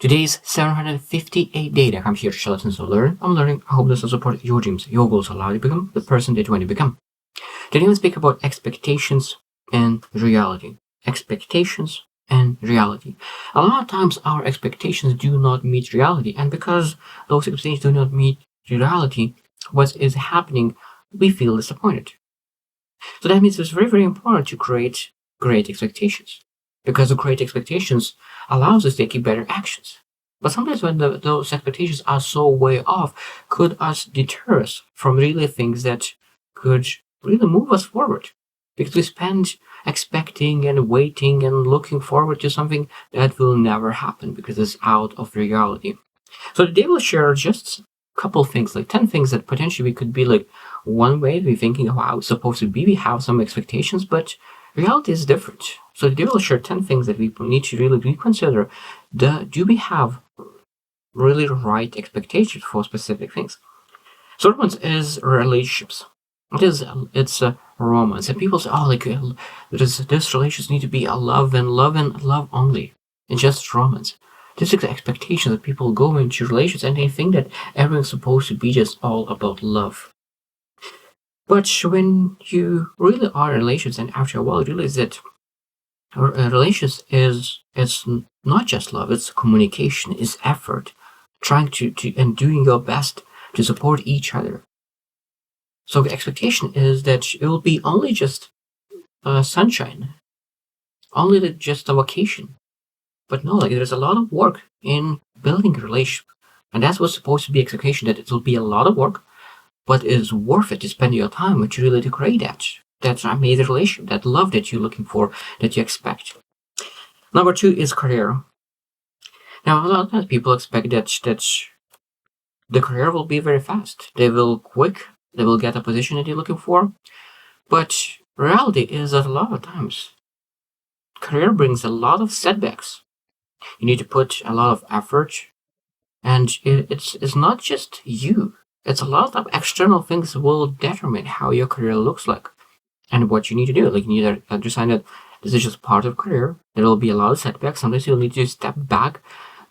Today's 758 data. I'm here to share lessons to learn. I'm learning. I hope this will support your dreams. Your goals allow you to become the person that you want to become. Today we speak about expectations and reality. Expectations and reality. A lot of times our expectations do not meet reality, and because those expectations do not meet reality, what is happening, we feel disappointed. So that means it's very, very important to create great expectations, because the great expectations allows us to take better actions. But sometimes when those expectations are so way off, could us deter us from really things that could really move us forward. Because we spend expecting and waiting and looking forward to something that will never happen because it's out of reality. So today we'll share just a couple things, like 10 things that potentially could be like one way to be thinking of how it's supposed to be. We have some expectations, but reality is different. So today we'll share 10 things that we need to really reconsider. Do we have really right expectations for specific things? So one is relationships. It's a romance, and people say, oh, like this relationship need to be a love and love only, and just romance. This is the expectation that people go into relations and they think that everything's supposed to be just all about love. But when you really are in relations, and after a while you realize that relations is not just love, it's communication, it's effort, trying to and doing your best to support each other. So the expectation is that it will be only just sunshine, only just a vacation. But no, like there's a lot of work in building a relationship. And that's what's supposed to be expectation, that it will be a lot of work, but it's worth it to spend your time to really to create that amazing relationship, that love that you're looking for, that you expect. Number 2 is career. Now, a lot of times people expect that the career will be very fast. They will get a position that you're looking for. But reality is that a lot of times, career brings a lot of setbacks. You need to put a lot of effort, and it's not just you. It's a lot of external things will determine how your career looks like and what you need to do. Like you need to understand that this is just part of career. There will be a lot of setbacks. Sometimes you'll need to step back,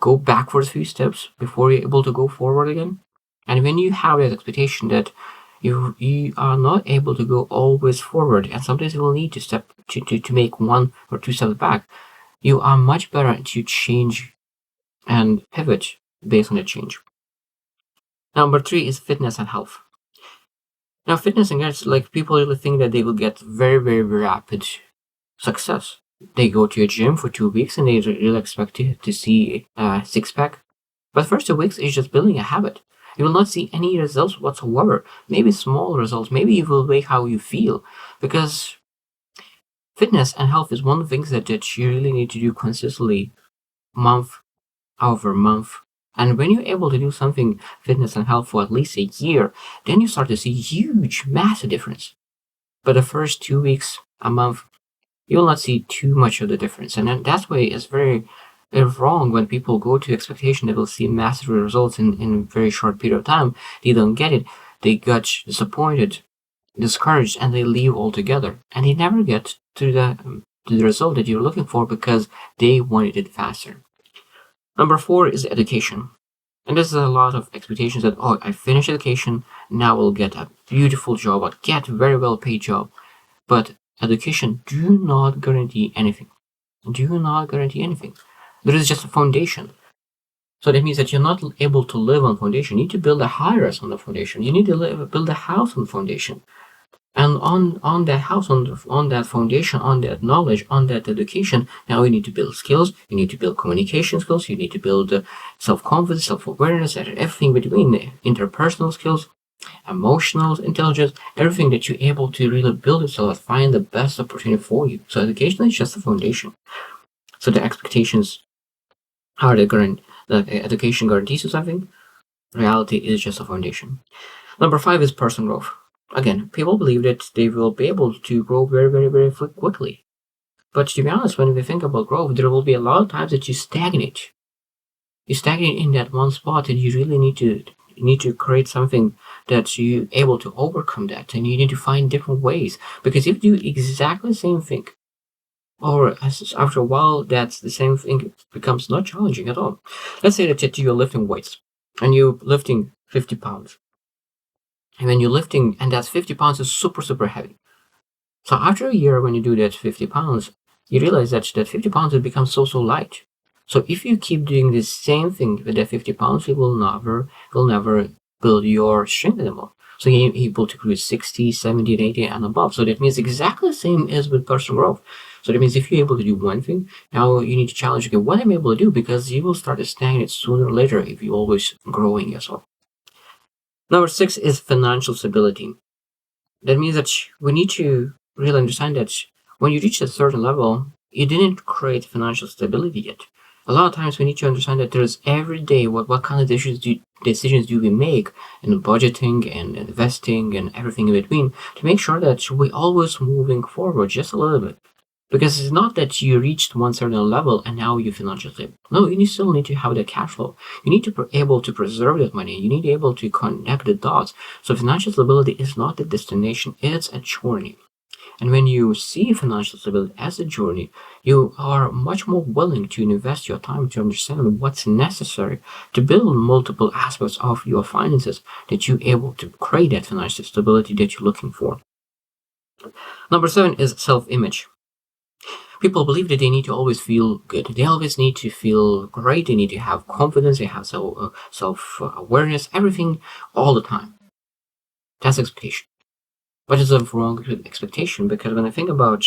go backwards a few steps before you're able to go forward again. And when you have that expectation that you are not able to go always forward, and sometimes you will need to step to make 1 or 2 steps back, you are much better to change and pivot based on the change. Number 3 is fitness and health. Now, fitness and health, like people really think that they will get very, very rapid success. They go to a gym for 2 weeks and they really expect to see a six-pack. But first 2 weeks is just building a habit. You will not see any results whatsoever. Maybe small results. Maybe you will weigh how you feel. Because fitness and health is one of the things that you really need to do consistently, month over month. And when you're able to do something, fitness and health, for at least a year, then you start to see huge, massive difference. But the first 2 weeks, a month, you will not see too much of the difference. And then that's why it's very wrong when people go to expectation they will see massive results in a very short period of time. They don't get it. They get disappointed, discouraged, and they leave altogether. And they never get to the result that you're looking for because they wanted it faster. Number 4 is education. And this is a lot of expectations that, oh, I finished education, now I'll get a beautiful job, I'll get a very well paid job. But education do not guarantee anything. Do not guarantee anything. There is just a foundation. So that means that you're not able to live on foundation. You need to build a house on the foundation. You need to build a house on the foundation. And on that house, on that foundation, on that knowledge, on that education, now you need to build skills. You need to build communication skills. You need to build self-confidence, self-awareness, and everything between the interpersonal skills, emotional intelligence, everything that you're able to really build yourself, find the best opportunity for you. So education is just the foundation. So the expectations are the education guarantees you something. Reality is just a foundation. Number 5 is personal growth. Again, people believe that they will be able to grow very, very, very quickly. But to be honest, when we think about growth, there will be a lot of times that you stagnate. You stagnate in that one spot, and you really need to create something that you're able to overcome that, and you need to find different ways. Because if you do exactly the same thing or after a while, that's the same thing becomes not challenging at all. Let's say that you're lifting weights and you're lifting 50 pounds. And when you're lifting, and that 50 pounds is super, super heavy. So after a year, when you do that 50 pounds, you realize that 50 pounds will become so, so light. So if you keep doing the same thing with that 50 pounds, you will never build your strength anymore. So you're able to create 60, 70, 80 and above. So that means exactly the same as with personal growth. So that means if you're able to do one thing, now you need to challenge, okay, what am I able to do? Because you will start to stagnate sooner or later if you're always growing yourself. Number 6 is financial stability. That means that we need to really understand that when you reach a certain level, you didn't create financial stability yet. A lot of times we need to understand that there's every day what kind of decisions do we make in budgeting and investing and everything in between to make sure that we're always moving forward just a little bit. Because it's not that you reached one certain level and now you're financially stable. No, you still need to have that cash flow. You need to be able to preserve that money. You need to be able to connect the dots. So financial stability is not the destination, it's a journey. And when you see financial stability as a journey, you are much more willing to invest your time to understand what's necessary to build multiple aspects of your finances that you're able to create that financial stability that you're looking for. Number 7 is self-image. People believe that they need to always feel good. They always need to feel great. They need to have confidence. They have self-awareness, everything all the time. That's expectation. But it's a wrong expectation because when I think about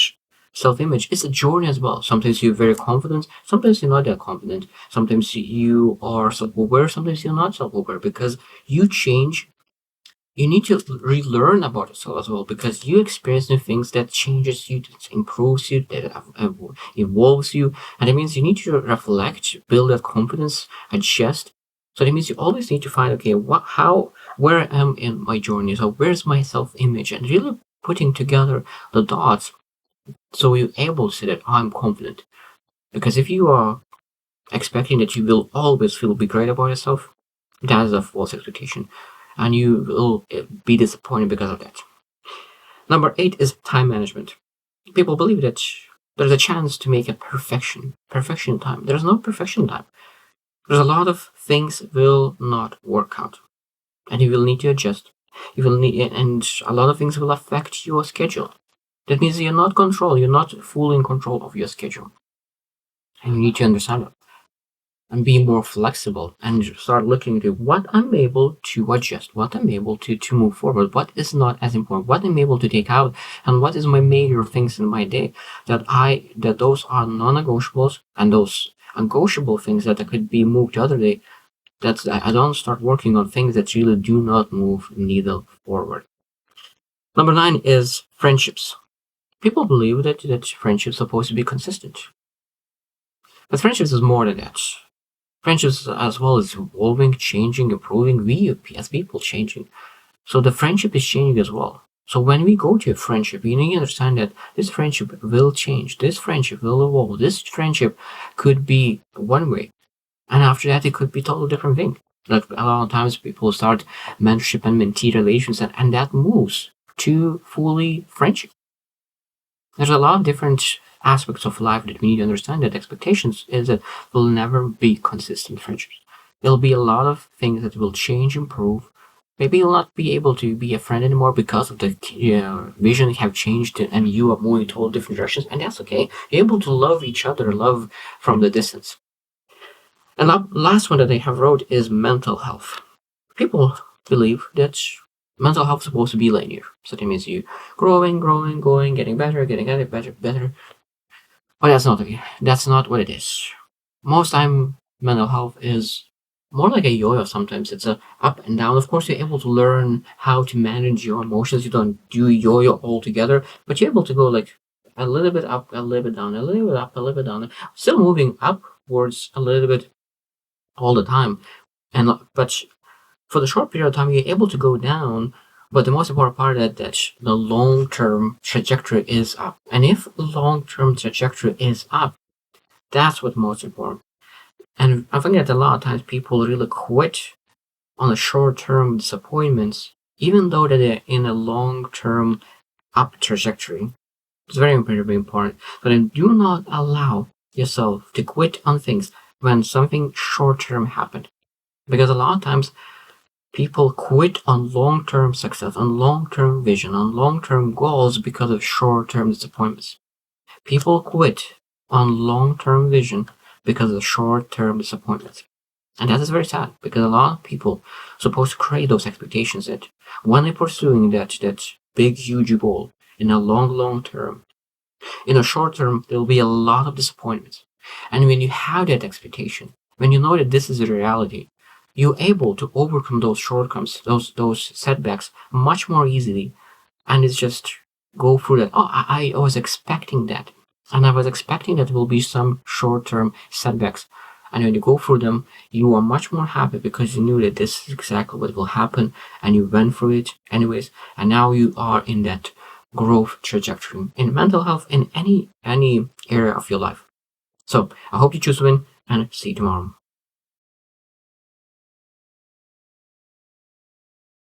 self-image, it's a journey as well. Sometimes you're very confident. Sometimes you're not that confident. Sometimes you are self-aware. Sometimes you're not self-aware because you change. You need to relearn about yourself as well because you experience new things that changes you, that improves you, that evolves you. And it means you need to reflect, build that confidence, adjust. So that means you always need to find, okay, where I am in my journey. So where's my self-image? And really putting together the dots so you're able to say that I'm confident. Because if you are expecting that you will always feel be great about yourself, that is a false expectation. And you will be disappointed because of that. Number 8 is time management. People believe that there's a chance to make a perfection in time. There's no perfection in time. There's a lot of things will not work out, and you will need to adjust. And a lot of things will affect your schedule. That means you're not fully in control of your schedule, and you need to understand it and be more flexible and start looking at what I'm able to adjust, what I'm able to move forward, what is not as important, what I'm able to take out, and what is my major things in my day that those are non-negotiables, and those negotiable things that could be moved to other day. That's I don't start working on things that really do not move needle forward. Number 9 is friendships. People believe that friendships are supposed to be consistent. But friendships is more than that. Friendships as well is evolving, changing, improving. We as people changing. So the friendship is changing as well. So when we go to a friendship, you need to understand that this friendship will change. This friendship will evolve. This friendship could be one way. And after that, it could be a totally different thing. Like a lot of times people start mentorship and mentee relations and that moves to fully friendship. There's a lot of different aspects of life that we need to understand that expectations is that will never be consistent friendships. There'll be a lot of things that will change, improve. Maybe you'll not be able to be a friend anymore because of the vision have changed and you are moving totally different directions, and that's okay. You're able to love each other, love from the distance. And the last one that I have wrote is mental health. People believe that mental health is supposed to be linear. So that means you growing, going, getting better, better. But that's not what it is. Most time mental health is more like a yo-yo sometimes. It's a up and down. Of course, you're able to learn how to manage your emotions. You don't do yo-yo altogether, but you're able to go like a little bit up, a little bit down, a little bit up, a little bit down. Still moving upwards a little bit all the time. But for the short period of time, you're able to go down. But the most important part is that the long-term trajectory is up. And if long-term trajectory is up, that's what's most important. And I think that a lot of times people really quit on the short-term disappointments, even though that they're in a long-term up trajectory. It's very, very important. So then do not allow yourself to quit on things when something short-term happened. Because a lot of times people quit on long-term success, on long-term vision, on long-term goals because of short-term disappointments. People quit on long-term vision because of short-term disappointments. And that is very sad, because a lot of people are supposed to create those expectations that when they're pursuing that big, huge goal in a long term, in a short term, there will be a lot of disappointments. And when you have that expectation, when you know that this is the reality, you're able to overcome those shortcomings, those setbacks much more easily. And it's just go through that. Oh, I was expecting that. And I was expecting that there will be some short-term setbacks. And when you go through them, you are much more happy because you knew that this is exactly what will happen and you went through it anyways. And now you are in that growth trajectory in mental health, in any area of your life. So I hope you choose to win, and see you tomorrow.